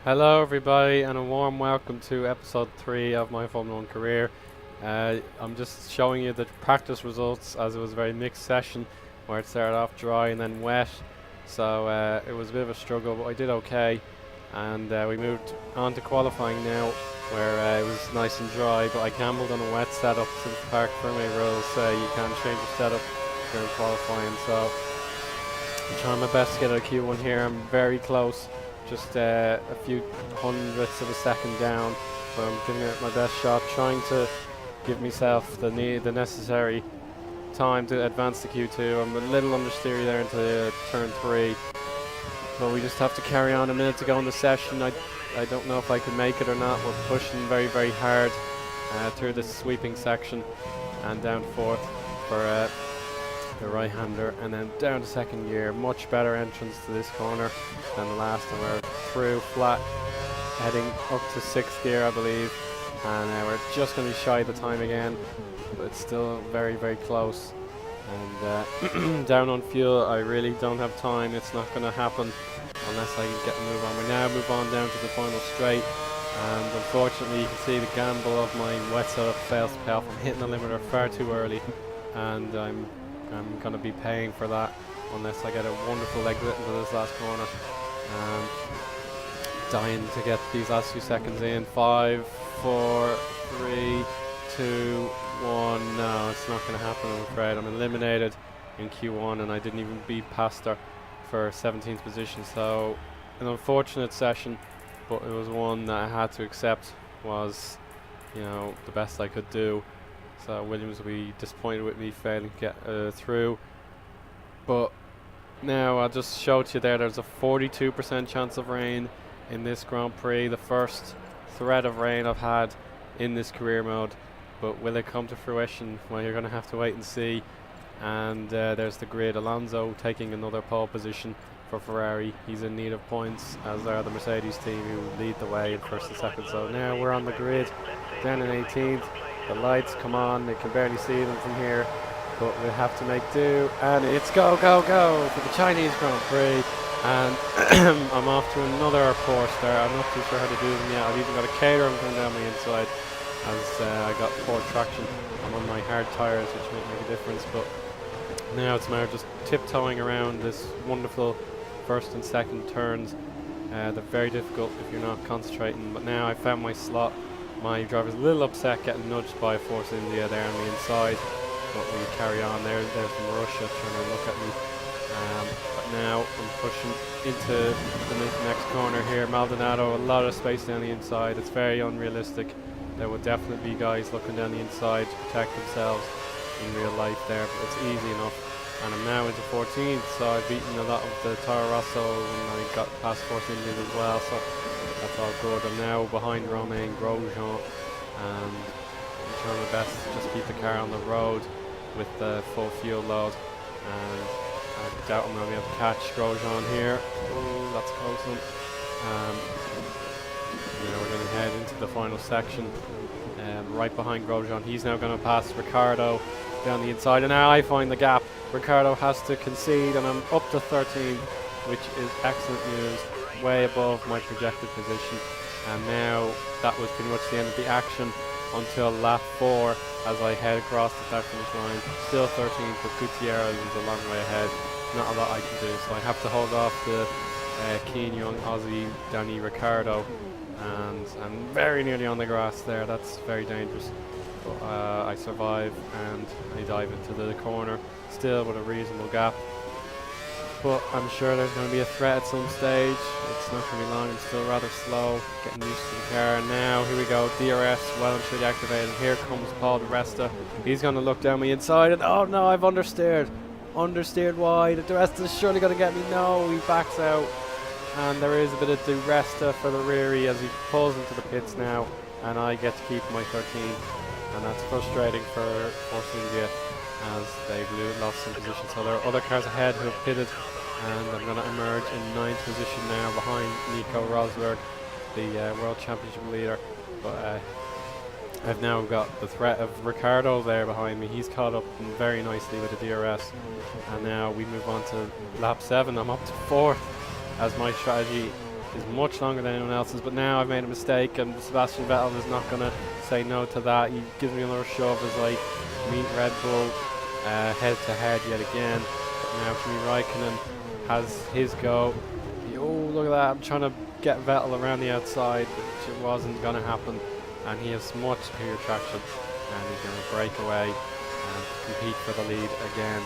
Hello everybody and a warm welcome to episode 3 of my Formula 1 career. I'm just showing you the practice results as it was a very mixed session where it started off dry and then wet. So it was a bit of a struggle, but I did okay. And we moved on to qualifying now where it was nice and dry, but I gambled on a wet setup since park permit rules say you can't change your setup during qualifying. So I'm trying my best to get a Q1 here. I'm very close. Just a few hundredths of a second down, but I'm giving it my best shot, trying to give myself the necessary time to advance to Q2. I'm a little understeery there into turn 3, but we just have to carry on. A minute to go in the session. I don't know if I can make it or not. We're pushing very, very hard through this sweeping section and down fourth for the right-hander, and then down to second gear. Much better entrance to this corner than the last, and we're through flat, heading up to sixth gear, I believe, and we're just going to be shy of the time again, but it's still very, very close. And down on fuel, I really don't have time. It's not going to happen unless I get a move on. We now move on down to the final straight, and unfortunately you can see the gamble of my wet setup fails to pay off. I'm hitting the limiter far too early, and I'm going to be paying for that unless I get a wonderful exit into this last corner. Dying to get these last few seconds in. 5, 4, 3, 2, 1. No, it's not going to happen, I'm afraid. I'm eliminated in Q1 and I didn't even beat past her for 17th position. So an unfortunate session, but it was one that I had to accept was, you know, the best I could do. So Williams will be disappointed with me failing to get through. But now I'll just show it to you there. There's a 42% chance of rain in this Grand Prix. The first threat of rain I've had in this career mode. But will it come to fruition? Well, you're going to have to wait and see. And there's the grid. Alonso taking another pole position for Ferrari. He's in need of points, as are the Mercedes team, who lead the way in first and second. So now we're on the grid, down in 18th. The lights come on, they can barely see them from here, but we have to make do, and it's go, go, go for the Chinese Grand Prix. And I'm off to another course there. I'm not too sure how to do them yet. I've even got a caterer coming down my inside as I got poor traction. I'm on my hard tyres, which might make a difference, but now it's a matter of just tiptoeing around this wonderful first and second turns. They're very difficult if you're not concentrating, but now I found my slot. My driver's a little upset getting nudged by Force India there on the inside, but we carry on. There's from Russia trying to look at me. But now I'm pushing into the next corner here. Maldonado, a lot of space down the inside. It's very unrealistic. There will definitely be guys looking down the inside to protect themselves in real life there, but it's easy enough. And I'm now into 14th, so I've beaten a lot of the Toro Rosso and I got past Force Indians as well, so that's all good. I'm now behind Romain Grosjean, and I'm trying my best to just keep the car on the road with the full fuel load, and I doubt I'm going to be able to catch Grosjean here. Oh, that's a close one. Now we're going to head into the final section, right behind Grosjean. He's now going to pass Ricciardo down the inside, and now I find the gap. Ricciardo has to concede, and I'm up to 13th, which is excellent news, way above my projected position. And now that was pretty much the end of the action until lap 4 as I head across the start finish line. Still 13th, but Gutierrez is a long way ahead. Not a lot I can do, so I have to hold off the keen young Aussie Danny Ricciardo, and I'm very nearly on the grass there. That's very dangerous. But I survive and I dive into the corner, still with a reasonable gap. But I'm sure there's going to be a threat at some stage. It's not going to be long. I'm still rather slow, getting used to the car. And now, here we go, DRS well and truly activated. Here comes Paul di Resta. He's going to look down me inside, and oh no, I've understeered. Understeered wide. The Resta is surely going to get me. No, he backs out. And there is a bit of di Resta for the reary as he pulls into the pits now. And I get to keep my 13th. And that's frustrating for Force India as they've lost some position. So there are other cars ahead who have pitted, and I'm going to emerge in 9th position now behind Nico Rosberg, the World Championship leader. But I've now got the threat of Ricciardo there behind me. He's caught up very nicely with the DRS, and now we move on to lap 7. I'm up to 4th as my strategy is much longer than anyone else's, but now I've made a mistake, and Sebastian Vettel is not going to say no to that. He gives me another shove as I meet Red Bull head to head yet again. But now Kimi Raikkonen has his go. Oh, look at that. I'm trying to get Vettel around the outside, which it wasn't going to happen. And he has much superior traction, and he's going to break away and compete for the lead again,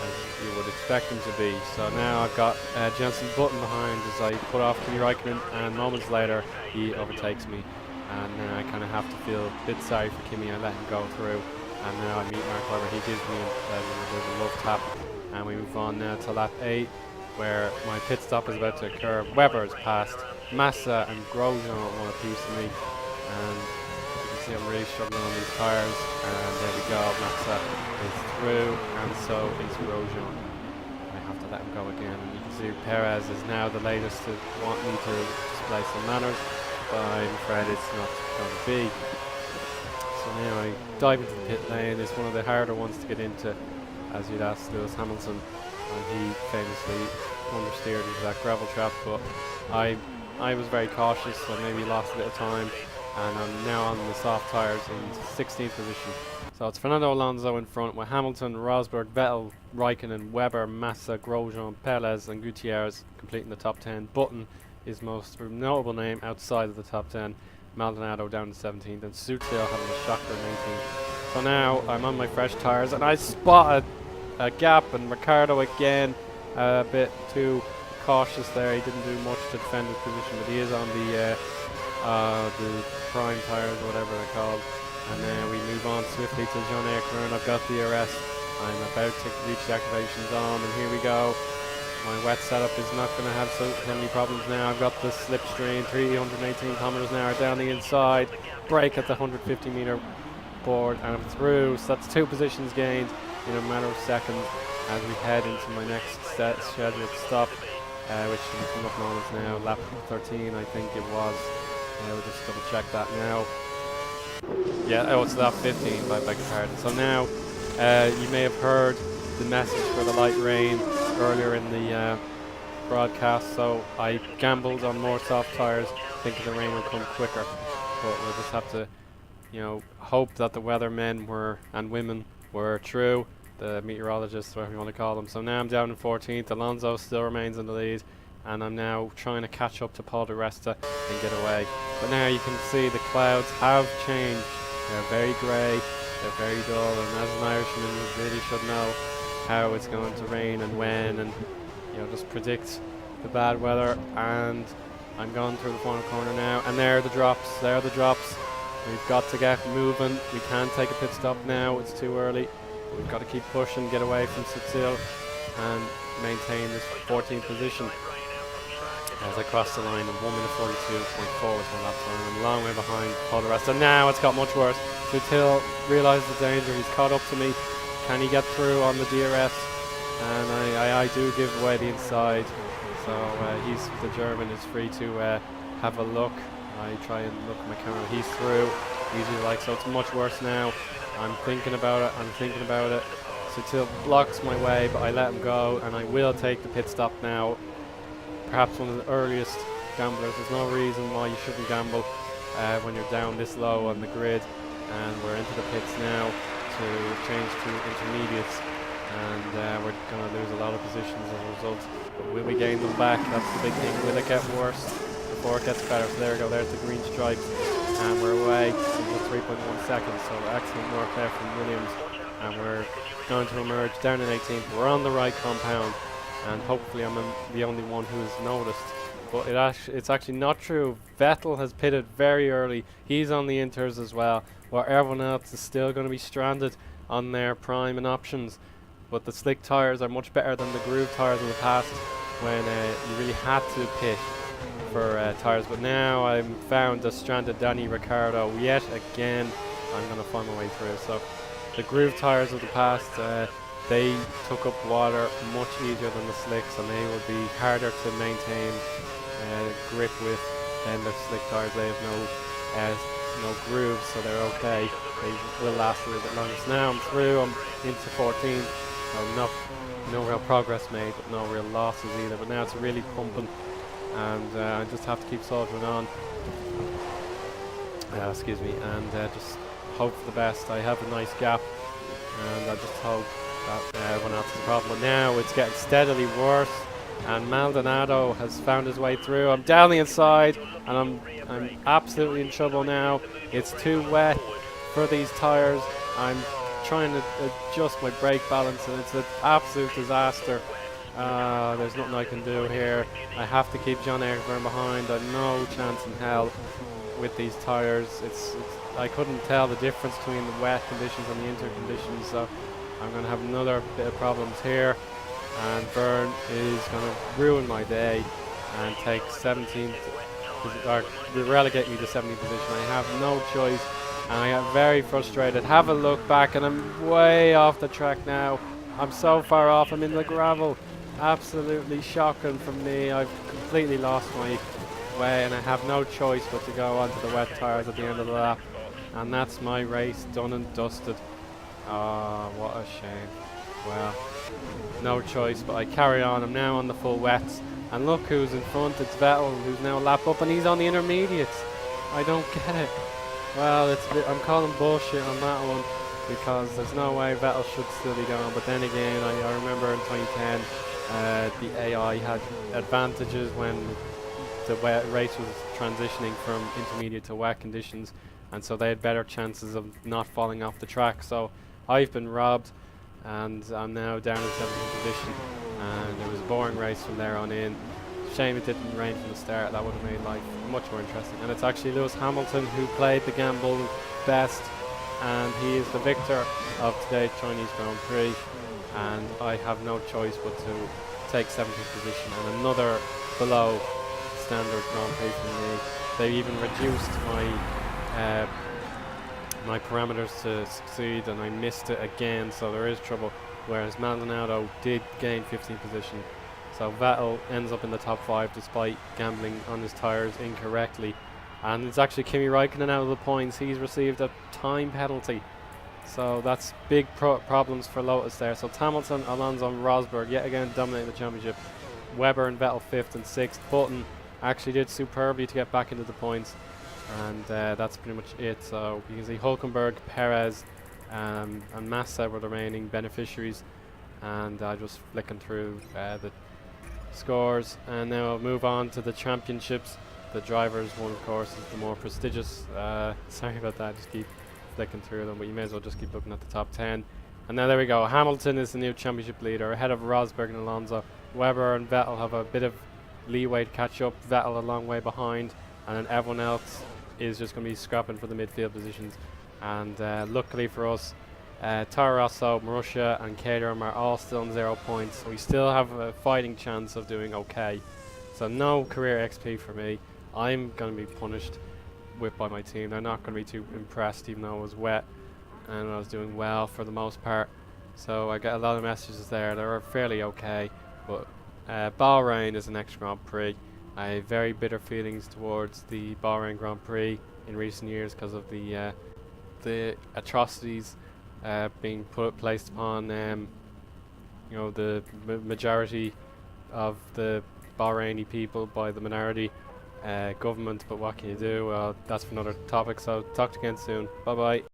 as you would expect him to be. So now I've got Jenson Button behind as I put off Kimi Raikkonen, and moments later he overtakes me. And now I kind of have to feel a bit sorry for Kimi. I let him go through, and now I meet Mark Webber. He gives me a love tap, and we move on now to lap 8, where my pit stop is about to occur. Webber is passed. Massa and Grosjean want a piece of me, and you can see I'm really struggling on these tyres. And there we go, Massa is through, and so is Grosjean. I have to let him go again, and you can see Perez is now the latest to want me to display some manners, but I'm afraid it's not going to be. So now I dive into the pit lane. It's one of the harder ones to get into, as you'd ask Lewis Hamilton, and he famously understeered into that gravel trap, but I was very cautious, so maybe lost a bit of time, and I'm now on the soft tyres in 16th position. So it's Fernando Alonso in front with Hamilton, Rosberg, Vettel, Raikkonen, Webber, Massa, Grosjean, Perez and Gutierrez completing the top 10. Button is most notable name outside of the top 10. Maldonado down to 17th, and Sutil having a shocker in 18th. So now I'm on my fresh tyres, and I spotted a gap, and Ricciardo again a bit too cautious there. He didn't do much to defend his position, but he is on the prime tyres, whatever they're called. And then we move on swiftly to John Leclerc. I've got DRS. I'm about to reach the activation zone, and here we go. My wet setup is not going to have so many problems now. I've got the slipstream, 318 kilometers an hour down the inside. Brake at the 150 meter board, and I'm through. So that's 2 positions gained in a matter of seconds as we head into my next scheduled stop, which is coming up on us now, lap 13 I think it was. We'll just double check that now. Yeah, oh, it's lap 15, I beg your pardon. So now you may have heard the message for the light rain earlier in the broadcast, so I gambled on more soft tyres thinking the rain would come quicker, but we'll just have to, you know, hope that the weathermen and women were true, the meteorologists, whatever you want to call them. So now I'm down in 14th. Alonso still remains in the lead, and I'm now trying to catch up to Paul di Resta and get away. But now you can see the clouds have changed. They're very grey, they're very dull, and as an Irishman you really should know how it's going to rain and when, and you know, just predict the bad weather. And I'm going through the final corner now, and there are the drops, We've got to get moving. We can't take a pit stop now, it's too early. We've got to keep pushing, get away from Sutil and maintain this 14th position. As I cross the line in 1 minute 42.4 was my lap time. I'm a long way behind Paul di Resta. And now it's got much worse. Sutil realizes the danger. He's caught up to me. Can he get through on the DRS? And I do give away the inside. So the German is free to have a look. I try and look at my camera. He's through. Easy like, so it's much worse now. I'm thinking about it. Sutil blocks my way, but I let him go, and I will take the pit stop now. Perhaps one of the earliest gamblers. There's no reason why you shouldn't gamble when you're down this low on the grid. And we're into the pits now to change to intermediates, and we're going to lose a lot of positions as a result. But will we gain them back? That's the big thing. Will it get worse before it gets better? So there we go. There's the green stripe, and we're away into 3.1 seconds. So excellent work there from Williams, and we're going to emerge down in 18th. We're on the right compound, and hopefully I'm the only one who's noticed. But it's actually not true. Vettel has pitted very early. He's on the inters as well, while everyone else is still going to be stranded on their prime and options. But the slick tyres are much better than the groove tyres in the past, when you really had to pit for tyres. But now I'm found a stranded Danny Ricciardo yet again. I'm going to find my way through. So the groove tyres of the past, they took up water much easier than the slicks, and they will be harder to maintain grip with than the slick tyres. They have no grooves, so they're okay. They will last a little bit longer. So now I'm through. I'm into 14. No real progress made, but no real losses either. But now it's really pumping. and I just have to keep soldiering on. Excuse me, and just hope for the best. I have a nice gap, and I just hope that everyone else has a problem. But now it's getting steadily worse, and Maldonado has found his way through. I'm down the inside, and I'm absolutely in trouble now. It's too wet for these tires. I'm trying to adjust my brake balance, and it's an absolute disaster. There's nothing I can do here. I have to keep John Egbert behind. I've no chance in hell with these tires. I couldn't tell the difference between the wet conditions and the inter conditions, so I'm going to have another bit of problems here, and Vern is going to ruin my day and take 17th, or relegate me to 17th position. I have no choice, and I get very frustrated. Have a look back, and I'm way off the track now. I'm so far off. I'm in the gravel. Absolutely shocking from me. I've completely lost my way, and I have no choice but to go onto the wet tires at the end of the lap, and that's my race done and dusted. Oh, what a shame. Well, no choice, but I carry on. I'm now on the full wets, and look who's in front. It's Vettel, who's now a lap up, and he's on the intermediates. I don't get it. Well, I'm calling bullshit on that one, because there's no way Vettel should still be going. But then again, I remember in 2010 the AI had advantages when the race was transitioning from intermediate to wet conditions, and so they had better chances of not falling off the track. So I've been robbed, and I'm now down in 17th position, and it was a boring race from there on in. Shame it didn't rain from the start. That would have made life much more interesting. And it's actually Lewis Hamilton who played the gamble best, and he is the victor of today's Chinese Grand Prix, and I have no choice but to take 17th position and another below standard Grand Prix for me. They even reduced my parameters to succeed, and I missed it again, so there is trouble, whereas Maldonado did gain 15th position. So Vettel ends up in the top 5 despite gambling on his tyres incorrectly, and it's actually Kimi Raikkonen out of the points. He's received a time penalty, so that's big problems for Lotus there. So Hamilton, Alonso and Rosberg yet again dominating the championship. Webber and Vettel 5th and 6th. Button actually did superbly to get back into the points, and that's pretty much it. So you can see Hulkenberg, Perez and Massa were the remaining beneficiaries, and just flicking through the scores, and now I'll move on to the championships. The drivers one, of course, is the more prestigious. Sorry about that, just keep flicking through them, but you may as well just keep looking at the top 10. And now there we go. Hamilton is the new championship leader, ahead of Rosberg and Alonso. Webber and Vettel have a bit of leeway to catch up. Vettel a long way behind, and then everyone else is just going to be scrapping for the midfield positions. And luckily for us, Toro Rosso, Marussia and Caterham are all still on 0 points, so we still have a fighting chance of doing okay. So no career XP for me. I'm going to be punished by my team. They're not going to be too impressed, even though it was wet and I was doing well for the most part. So I get a lot of messages there that are fairly okay, but Bahrain is the next Grand Prix. I have very bitter feelings towards the Bahrain Grand Prix in recent years because of the atrocities being placed upon the majority of the Bahraini people by the minority government. But what can you do? Well, that's for another topic. So talk to you again soon. Bye bye.